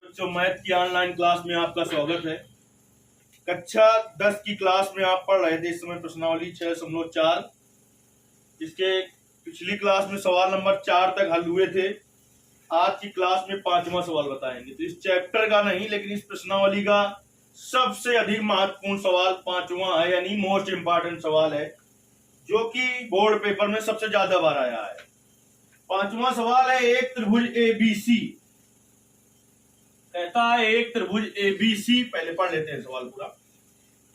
बच्चों, मैथ की online class में आपका स्वागत है। कक्षा 10 की क्लास में आप पढ़ रहे थे इस समय प्रश्नावली 6.4, जिसके पिछली क्लास में सवाल नंबर 4 तक हल हुए थे। आज की क्लास में 5वां सवाल बताएंगे। तो इस चैप्टर का नहीं, लेकिन इस प्रश्नावली का सबसे अधिक महत्वपूर्ण सवाल 5वां है, यानी मोस्ट इंपॉर्टेंट सवाल है, जो कि बोर्ड पेपर में सबसे ज्यादा बार आया है। 5वां सवाल है, एक त्रिभुज एबीसी कहता है, एक त्रिभुज एबीसी, पहले पढ़ लेते हैं सवाल पूरा,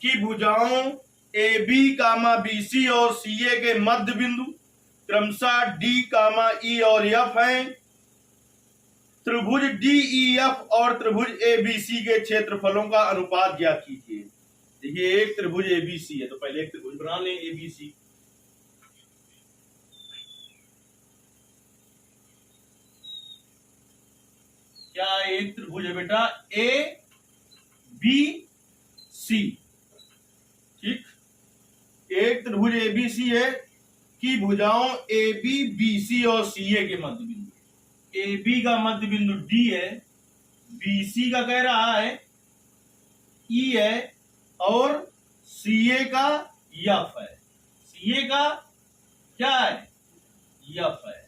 कि भुजाओं AB, BC और CA के मध्य बिंदु क्रमशः D, E और F हैं। त्रिभुज DEF और त्रिभुज ABC के क्षेत्रफलों का अनुपात ज्ञात कीजिए। देखिए, एक त्रिभुज ABC है, तो पहले एक त्रिभुज बना लें ABC। क्या एक त्रिभुज है बेटा? ABC, ठीक। एक त्रिभुज ABC है कि भुजाओं AB, BC और CA के मध्य बिंदु, AB का मध्य बिंदु D है, BC का कह रहा है E है, और CA का F है। CA का क्या है? F है।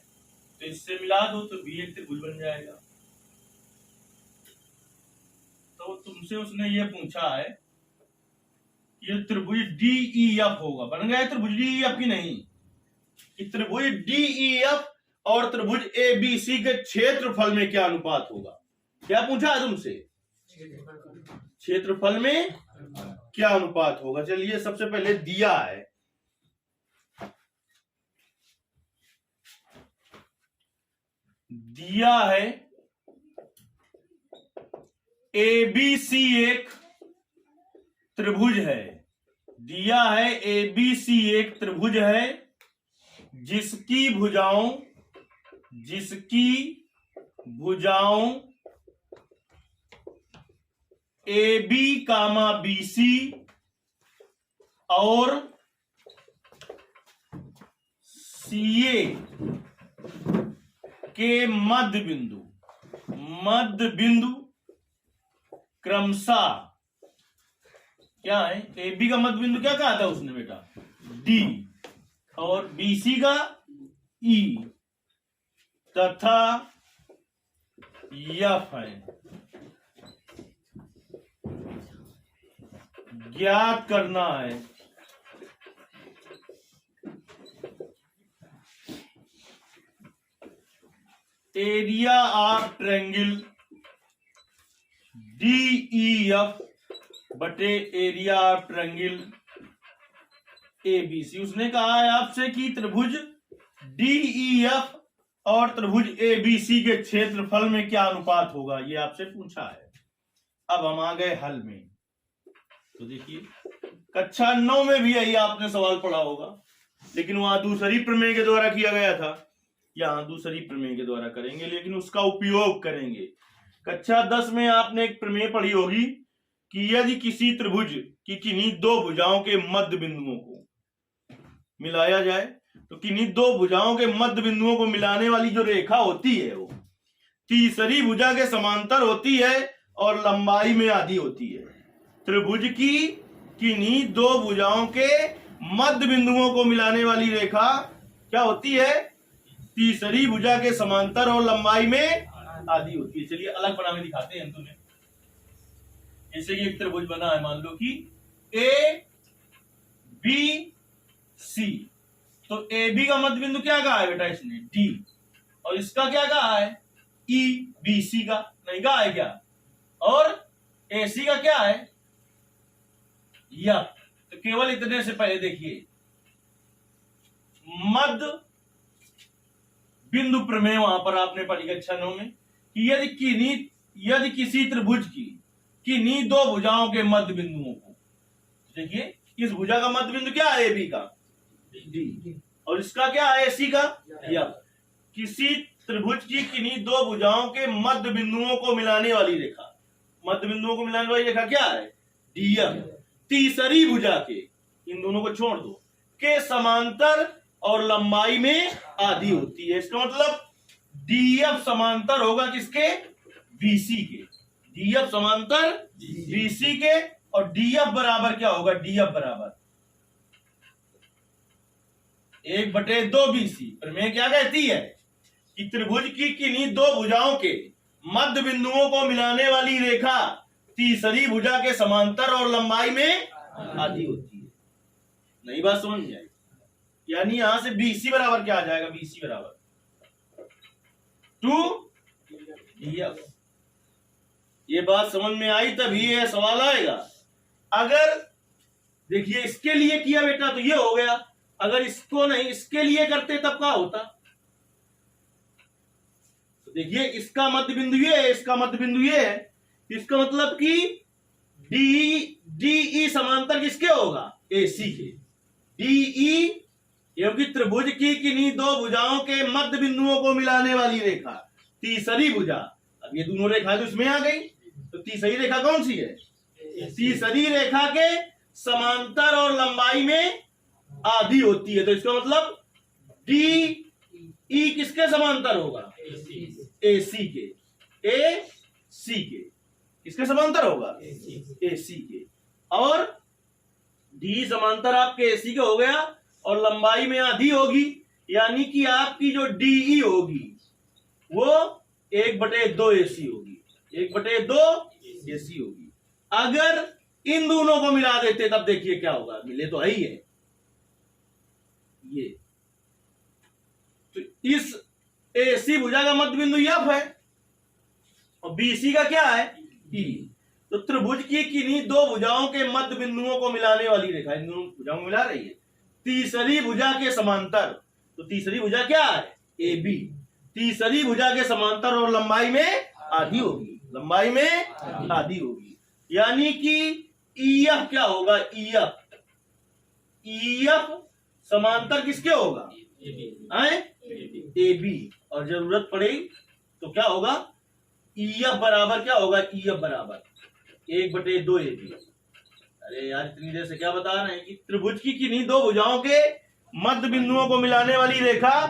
तो इससे मिला दो तो भी एक त्रिभुज बन जाएगा। तो तुमसे उसने ये पूछा है कि ये त्रिभुज DEF होगा, बन गया त्रिभुज DEF की नहीं, कि त्रिभुज DEF और त्रिभुज ABC के क्षेत्रफल में क्या अनुपात होगा। क्या पूछा है तुमसे? क्षेत्रफल में क्या अनुपात होगा। चलिए, सबसे पहले दिया है, दिया है ABC एक त्रिभुज है, दिया है ABC एक त्रिभुज है, जिसकी भुजाओं AB, BC और CA के मध्य बिंदु क्रमशः क्या है? AB का मध्य बिंदु क्या कहा था उसने बेटा? D, और BC का E तथा F है। ज्ञात करना है एरिया ऑफ ट्रायंगल DEF बटे एरिया ऑफ ट्रायंगल ABC। उसने कहा है आपसे कि त्रिभुज DEF और त्रिभुज ABC के क्षेत्रफल में क्या अनुपात होगा, ये आपसे पूछा है। अब हम आ गए हल में। तो देखिए, कक्षा 9 में भी यही आपने सवाल पढ़ा होगा, लेकिन वहां दूसरी प्रमेय के द्वारा किया गया था। यहां दूसरी प्रमेय के द्वारा करेंगे, लेकिन उसका उपयोग करेंगे। कक्षा 10 में आपने एक प्रमेय पढ़ी होगी कि यदि किसी त्रिभुज की किन्हीं दो भुजाओं के मध्य बिंदुओं को मिलाया जाए, तो किन्हीं दो भुजाओं के मध्य बिंदुओं को मिलाने वाली जो रेखा होती है वो तीसरी भुजा के समांतर होती है और लंबाई में आधी होती है। त्रिभुज की किन्हीं दो भुजाओं के मध्य बिंदुओं को मिलाने वाली रेखा क्या होती है? तीसरी भुजा के समांतर और लंबाई में आधी होती है। चलिए, अलग बना के दिखाते हैं तुम्हें। जैसे कि एक त्रिभुज बना है, मान लो कि ABC, तो AB का मध्य बिंदु क्या कहा है बेटा इसने? D, और इसका क्या कहा है? E, BC का नहीं कहा है क्या? और AC का क्या है? F। तो केवल इतने से पहले देखिए, मध्य बिंदु प्रमेय वहां पर आपने पढ़ी कक्षा 9 में, कि यदि किसी त्रिभुज की किन्हीं दो भुजाओं के मध्य बिंदुओं को, देखिए इस भुजा का मध्य बिंदु क्या है? AB का D, और इसका क्या है? AC का F। किसी त्रिभुज की किन्हीं दो भुजाओं के मध्य बिंदुओं को मिलाने वाली रेखा, मध्य बिंदुओं को मिलाने वाली रेखा क्या है? DF। तीसरी भुजा के, इन दोनों को छोड़ दो, के समांतर और लंबाई में आधी होती है। इसका मतलब DF समांतर होगा किसके? BC के। DF समांतर BC के, और DF बराबर क्या होगा, DF बराबर 1/2 BC। प्रमेय क्या कहती है कि त्रिभुज की किन्हीं दो भुजाओं के मध्य बिंदुओं को मिलाने वाली रेखा तीसरी भुजा के समांतर और लंबाई में आधी होती है। नई बात समझ में आई? यानी यहां से BC बराबर क्या आ जाएगा, BC बराबर 2DF। ये बात समझ में आई तभी ये सवाल आएगा। अगर देखिए इसके लिए किया बेटा तो ये हो गया, अगर इसको नहीं इसके लिए करते तब क्या होता। तो देखिए इसका मध्य बिंदु ये है, इसका मध्य बिंदु ये है, इसका मतलब कि DE समांतर किसके होगा, AC के। DE क्योंकि त्रिभुज की किन्हीं दो भुजाओं के मध्य बिंदुओं को मिलाने वाली रेखा तीसरी भुजा। अब ये दोनों रेखाएं तो इसमें आ गई, तो तीसरी रेखा कौन सी है, तीसरी रेखा के समांतर और लंबाई में आधी होती है। तो इसका मतलब DE किसके समांतर होगा, AC के। AC के किसके समांतर होगा, AC के। और D समांतर आपके AC के हो गया और लंबाई में आधी होगी, यानी कि आपकी जो DE होगी वो 1/2 AC होगी, 1/2 AC होगी। अगर इन दोनों को मिला देते तब देखिए क्या होगा, मिले तो है ही है ये। तो इस AC भुजा का मध्य बिंदु F है और BC का क्या है, E। तो त्रिभुज की किन्हीं दो भुजाओं के मध्य बिंदुओं को मिलाने वाली रेखा इन दोनों भुजाओं को मिला रही है तीसरी भुजा के समांतर। तो तीसरी भुजा क्या है, AB। तीसरी भुजा के समांतर और लंबाई में आधी होगी, लंबाई में आधी होगी। यानी कि EF क्या होगा, EF समांतर किसके होगा, AB। और जरूरत पड़ेगी तो क्या होगा, EF बराबर क्या होगा, EF बराबर 1/2 AB। अरे यार इतनी देर से क्या बता रहे हैं कि त्रिभुज की किन्हीं दो भुजाओं के मध्य बिंदुओं को मिलाने वाली रेखा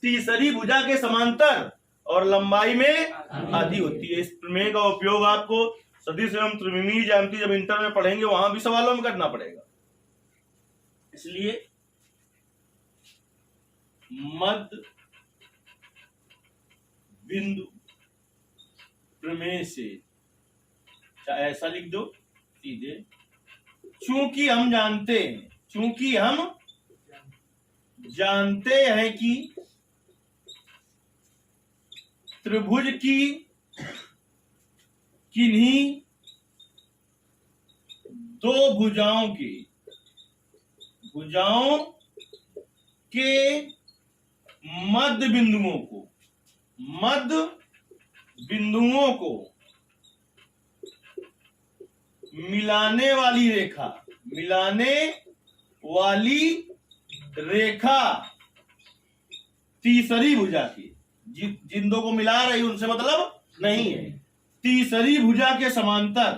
तीसरी भुजा के समांतर और लंबाई में आधी होती है। इस प्रमेय का उपयोग आपको सदिश एवं त्रिविमीय ज्यामिति जब इंटर में पढ़ेंगे वहां भी सवालों में करना पड़ेगा। इसलिए मध्य बिंदु प्रमेय से ऐसा लिख दो सीधे, चूंकि हम जानते हैं कि त्रिभुज की किन्हीं दो भुजाओं के मध्य बिंदुओं को मिलाने वाली रेखा तीसरी भुजा की, जिन दो को मिला रही उनसे मतलब नहीं है, तीसरी भुजा के समांतर,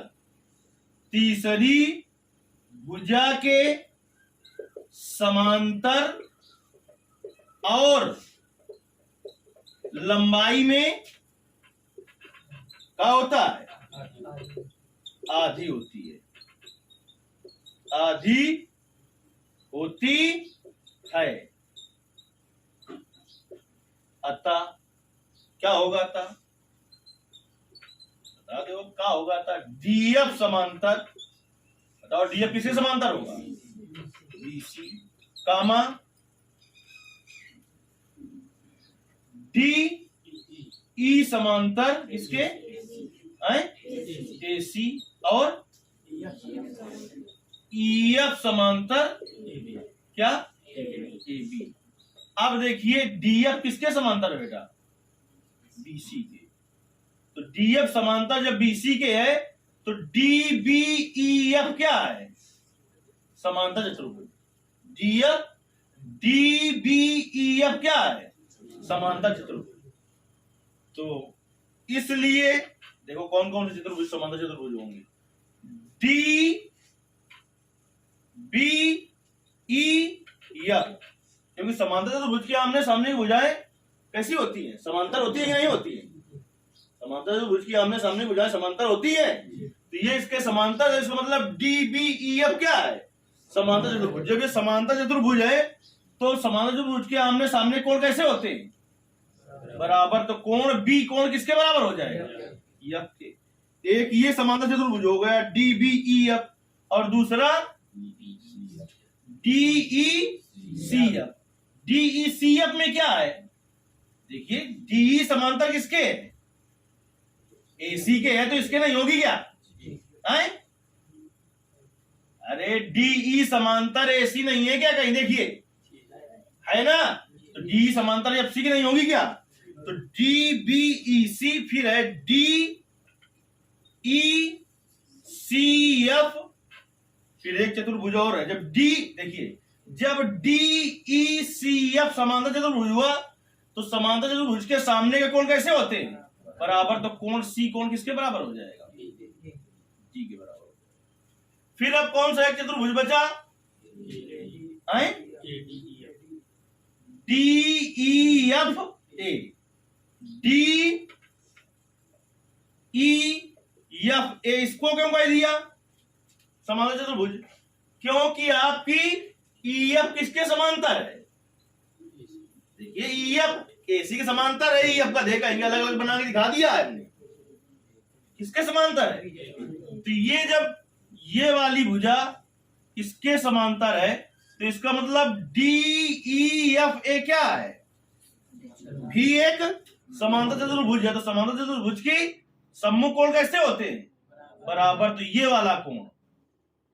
तीसरी भुजा के समांतर और लंबाई में क्या होता है, आधी होती है, आधी होती है। अतः क्या होगा, अतः बता दो क्या होगा, अतः DF समांतर, बताओ DF किसके समांतर होगा, BC कामा DE समांतर इसके AC और EF समांतर क्या, AB। अब देखिए DF किसके समांतर है बेटा, BC के। तो DF समांतर जब BC के है तो DBEF क्या है, समांतर चतुर्भुज। DBEF क्या है, समांतर चतुर्भुज। तो इसलिए देखो कौन कौन से चतुर्भुज समांतर चतुर्भुज होंगे, DBEF, क्योंकि समांतर चतुर्भुज की आमने सामने की भुजाएं कैसी होती हैं, समांतर होती है कि नहीं होती है, समांतर चतुर्भुज की आमने सामने भुजाएं समांतर होती है, तो ये इसके समांतर है, इसका मतलब DBEF क्या है? समांतर चतुर्भुज। जब ये समांतर चतुर्भुज है तो समांतर चतुर्भुज के आमने सामने कोण कैसे होते हैं? बराबर। तो कोण बी कोण किसके बराबर हो जाएगा? एफ के। एक ये समांतर चतुर्भुज हो गया DBEF और दूसरा DECF। DECF में क्या है? देखिए DE समांतर किसके है? AC के है, तो इसके नहीं होगी क्या? है? अरे DE समांतर AC नहीं है क्या? कहीं देखिए, है ना? तो DE समांतर FC की नहीं होगी क्या? तो DBEC फिर है DECF, फिर एक चतुर्भुज और है। जब देखिए जब DECF समांतर चतुर्भुज हुआ तो समांतर चतुर्भुज के सामने के कोण कैसे होते हैं? बराबर। तो कोण C कोण किसके बराबर हो जाएगा? D के बराबर। फिर अब कौन सा एक चतुर्भुज बचा? DEF A। DEF A इसको क्यों कह दिया समांतर चतुर्भुज? क्योंकि आपकी EF किसके समांतर है? देखिए EF AC के समांतर है। EF का देखेंगे अलग अलग बना के दिखा दिया है हमने, किसके समांतर है? तो ये जब ये वाली भुजा इसके समांतर है तो इसका मतलब DEF A क्या है? भी एक समांतर चतुर्भुज है। तो समांतर चतुर्भुज की सम्मुख कोण कैसे होते हैं? बराबर। तो ये वाला कोण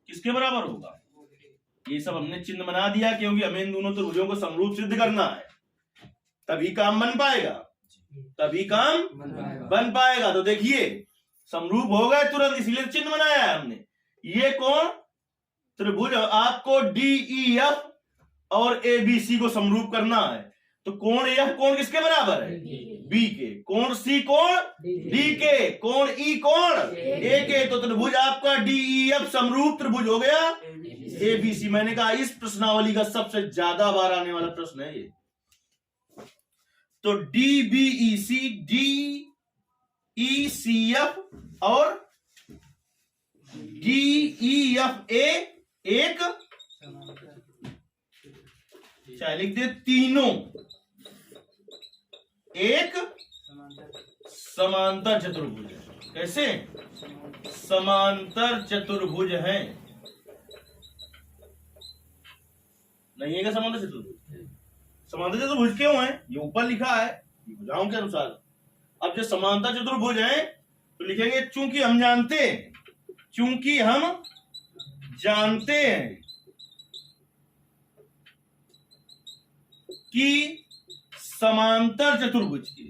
किसके बराबर होगा? ये सब हमने चिन्ह बना दिया क्योंकि हमें इन दोनों त्रिभुजों को समरूप सिद्ध करना है, तभी काम बन पाएगा, तभी काम बन पाएगा। तो देखिए समरूप हो गए तुरंत, इसलिए चिन्ह बनाया है हमने। ये कोण त्रिभुज आपको DEF और ABC को समरूप करना है। तो कोण F कोण किसके बराबर है? B के। कोण C कोण D के। कोण E कोण A के। तो त्रिभुज आपका DEF समरूप त्रिभुज हो गया ABC। मैंने कहा इस प्रश्नावली का सबसे ज्यादा बार आने वाला प्रश्न है ये। तो DBEC DECF और DEFA एक, चाहे लिख दे तीनों एक समांतर चतुर्भुज है। कैसे? समांतर चतुर्भुज है। नहीं है क्या समांतर चतुर्भुज? समांतर चतुर्भुज क्यों है? ये ऊपर लिखा है भुजाओं के अनुसार। अब जो समांतर चतुर्भुज है तो लिखेंगे चूंकि हम जानते हैं कि समांतर चतुर्भुज के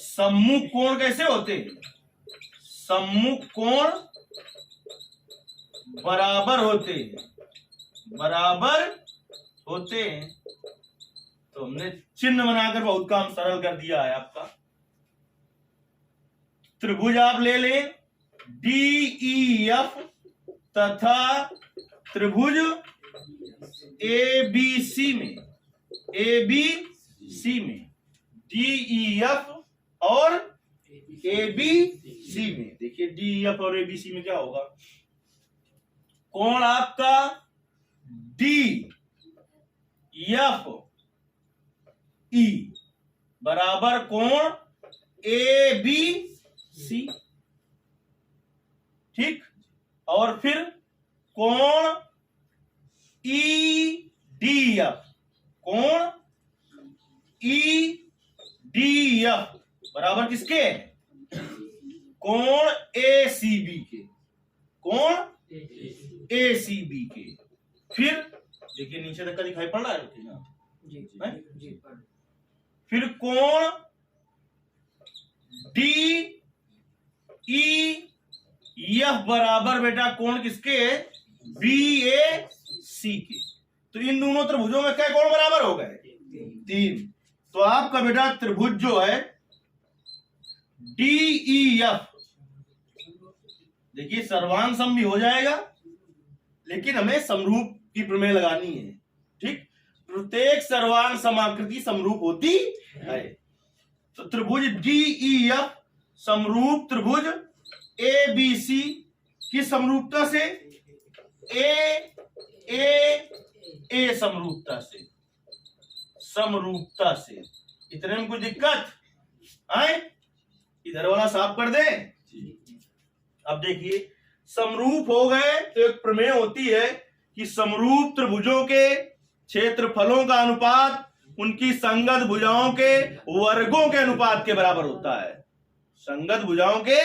सम्मुख कोण कैसे होते हैं? सम्मुख कोण बराबर होते हैं। तो हमने चिन्ह बनाकर बहुत काम सरल कर दिया है आपका। त्रिभुज आप ले लें DEF तथा त्रिभुज ABC में DEF और ABC में। देखिए DEF और ABC में क्या होगा? कोण आपका DEF E बराबर कोण ABC। ठीक। और फिर कोण EDF बराबर किसके? कोण ACB के। फिर देखिए नीचे तक का दिखाई पड़ रहा है जी। फिर कोण DEF बराबर बेटा कोण किसके? BAC के। तो इन दोनों त्रिभुजों में क्या कोण बराबर हो गए? 3। तो आपका बेटा त्रिभुज जो है DEF, देखिए सर्वांग सम भी हो जाएगा लेकिन हमें समरूप की प्रमेय लगानी है। ठीक। प्रत्येक सर्वांग समाकृति समरूप होती है। तो त्रिभुज DEF समरूप त्रिभुज ABC की समरूपता से, A समरूपता से, समरूपता से। इतने में कुछ दिक्कत आए? इधर वाला साफ कर दे। अब देखिए, समरूप हो गए तो एक प्रमेय होती है कि समरूप त्रिभुजों के क्षेत्रफलों का अनुपात उनकी संगत भुजाओं के वर्गों के अनुपात के बराबर होता है। संगत भुजाओं के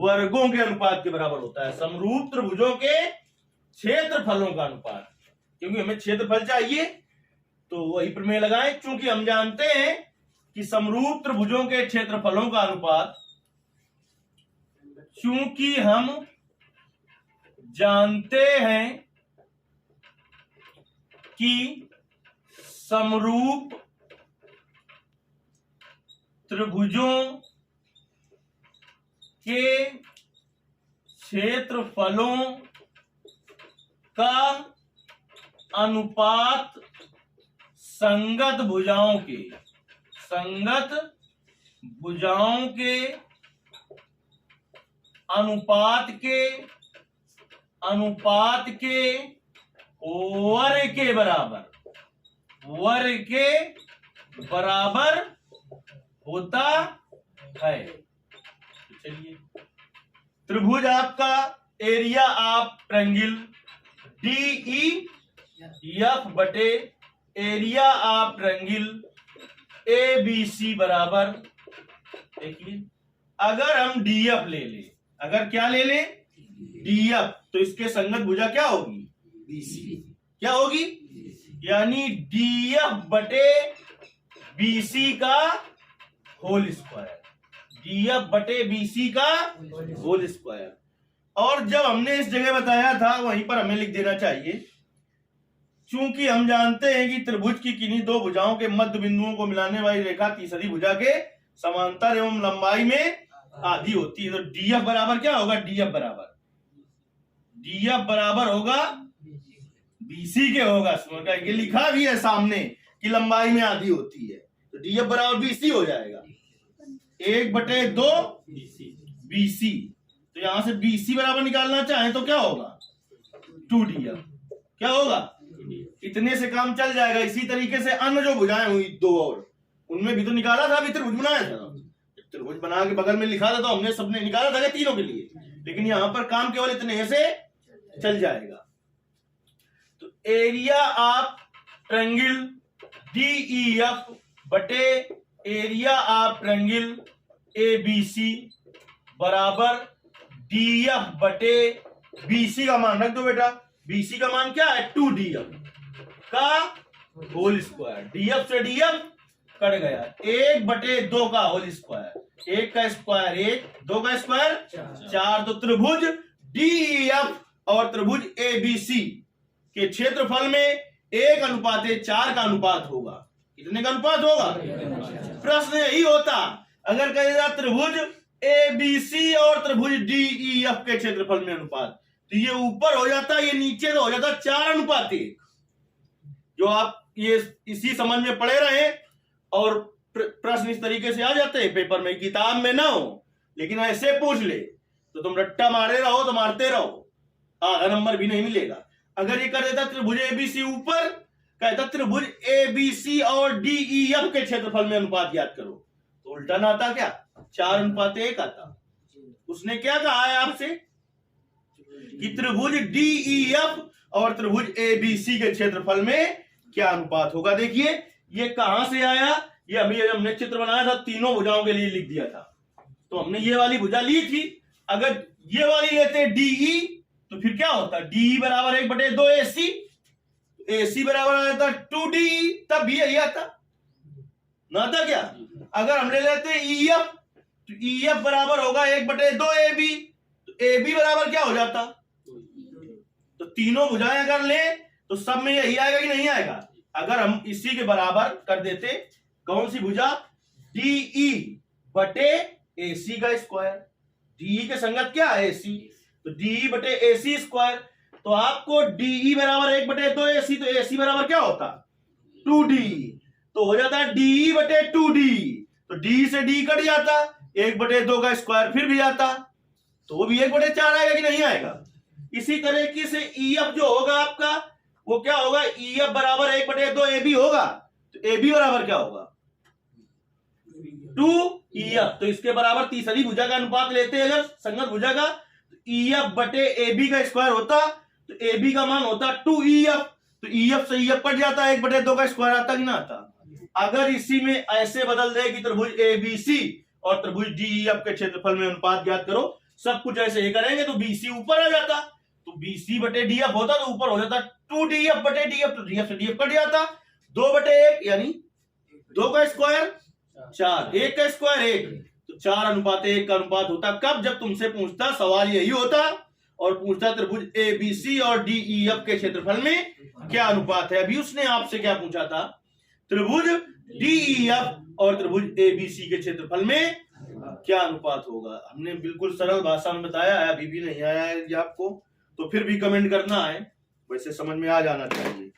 वर्गों के अनुपात के बराबर होता है समरूप त्रिभुजों के क्षेत्रफलों का अनुपात। क्योंकि हमें क्षेत्रफल चाहिए तो वही प्रमेय लगाएं। चूंकि हम जानते हैं कि समरूप त्रिभुजों के क्षेत्रफलों का अनुपात, चूंकि हम जानते हैं कि समरूप त्रिभुजों के क्षेत्रफलों का अनुपात संगत भुजाओं के अनुपात के वर्ग के बराबर होता है। चलिए, त्रिभुज आपका एरिया ऑफ ट्रायंगल DEF बटे एरिया ऑफ ट्रायंगल ABC बराबर, देखिए अगर हम DF ले ले, अगर क्या ले ले DF, तो इसके संगत भुजा क्या होगी? BC। क्या होगी? यानी DF बटे BC का होल स्क्वायर, DF बटे BC का होल स्क्वायर। और जब हमने इस जगह बताया था वहीं पर हमें लिख देना चाहिए, चूंकि हम जानते हैं कि त्रिभुज की किन्हीं दो भुजाओं के मध्य बिंदुओं को मिलाने वाली रेखा तीसरी भुजा के समांतर एवं लंबाई में आधी होती है। तो DF बराबर क्या होगा? DF बराबर होगा BC के होगा। ये लिखा भी है सामने कि लंबाई में आधी होती है, तो DF बराबर BC हो जाएगा, 1/2 BC। तो यहां से BC बराबर निकालना चाहे तो क्या होगा? 2DF। क्या होगा? इतने से काम चल जाएगा। इसी तरीके से अन्य जो भुजाएं हुई दो और, उनमें भी तो निकाला था, अभी त्रिभुज बनाया था, त्रिभुज बना के बगल में लिखा था तो हमने सबने निकाला था तीनों के लिए। लेकिन यहां पर काम केवल इतने से चल जाएगा। तो एरिया ऑफ ट्रायंगल DEF बटे एरिया ऑफ ट्रायंगल ABC बराबर DF बटे BC का मान रख दो बेटा। BC का मान क्या है? 2DF का होल स्क्वायर। DF से DF कट गया, 1/2 का होल स्क्वायर, 1 का स्क्वायर 1, 2 का स्क्वायर 4। तो त्रिभुज DEF और त्रिभुज ABC के क्षेत्रफल में 1:4 का अनुपात होगा। कितने का अनुपात होगा? प्रश्न यही होता अगर कहेगा त्रिभुज ABC और त्रिभुज DEF के क्षेत्रफल में अनुपात, तो ये ऊपर हो जाता, ये नीचे तो हो जाता 4:1। जो आप ये इसी समझ में पढ़े रहे और प्रश्न इस तरीके से आ जाते हैं पेपर में, किताब में ना हो लेकिन ऐसे पूछ ले तो तुम रट्टा मारे रहो तो मारते रहो, आधा नंबर भी नहीं मिलेगा। अगर ये कर देता त्रिभुज ABC ऊपर, कहता त्रिभुज ABC और DEF के क्षेत्रफल में अनुपात याद करो, तो उल्टा ना आता क्या? 4:1 आता। उसने क्या कहा है आपसे कि त्रिभुज DEF और त्रिभुज ABC के क्षेत्रफल में क्या अनुपात होगा। देखिए ये कहां से आया, ये हमने चित्र बनाया था, तीनों भुजाओं के लिए लिख दिया था। तो हमने ये वाली भुजा ली थी, अगर ये वाली लेते DE तो फिर क्या होता? DE बराबर 1/2 AC, AC बराबर आ जाता 2DE, तब भी यही आता ना था क्या? अगर हम ले लेते EF तो EF बराबर होगा 1/2 AB, तो AB बराबर क्या हो जाता? तो तीनों भुजाएं अगर ले तो सब में यही आएगा कि नहीं आएगा? अगर हम इसी के बराबर कर देते, कौन सी भुजा? DE बटे AC का स्क्वायर। DE के संगत क्या है? AC। तो DE बटे AC स्क्वायर। तो आपको DE बराबर 1/2 AC, तो AC बराबर क्या होता 2D, तो हो जाता है DE बटे 2D, तो D से D कट जाता, 1/2 का स्क्वायर फिर भी आता, तो वो भी 1/4 आएगा कि नहीं आएगा। इसी तरीके से EF जो होगा आपका वो क्या होगा, EF बराबर 1/2 AB होगा, तो AB बराबर क्या होगा 2EF, तो इसके बराबर तीसरी भुजा का अनुपात लेते हैं अगर संगत भुजा का, तो EF बटे AB का स्क्वायर होता, तो AB का मान होता 2EF, तो EF से EF कट जाता, 1/2 का स्क्वायर आता कि ना आता। अगर इसी में ऐसे बदल दे कि त्रिभुज ABC और त्रिभुज DEF के क्षेत्रफल में अनुपात ज्ञात करो, सब कुछ ऐसे ही करेंगे तो BC ऊपर आ जाता, तो BC बटे DF होता तो ऊपर हो जाता 2DF बटे DF, तो DF से DF कट जाता, 2/1 यानी 2 का स्क्वायर 4, 1 का स्क्वायर 1, तो 4:1 का अनुपात होता। कब, जब तुमसे पूछता, सवाल यही होता और पूछता त्रिभुज ABC और DEF के क्षेत्रफल में क्या अनुपात है। अभी उसने आपसे क्या पूछा था, त्रिभुज DEF और त्रिभुज ABC के क्षेत्रफल में क्या अनुपात होगा। हमने बिल्कुल सरल भाषा में बताया है, अभी भी नहीं आया है आपको तो फिर भी कमेंट करना है, वैसे समझ में आ जाना चाहिए।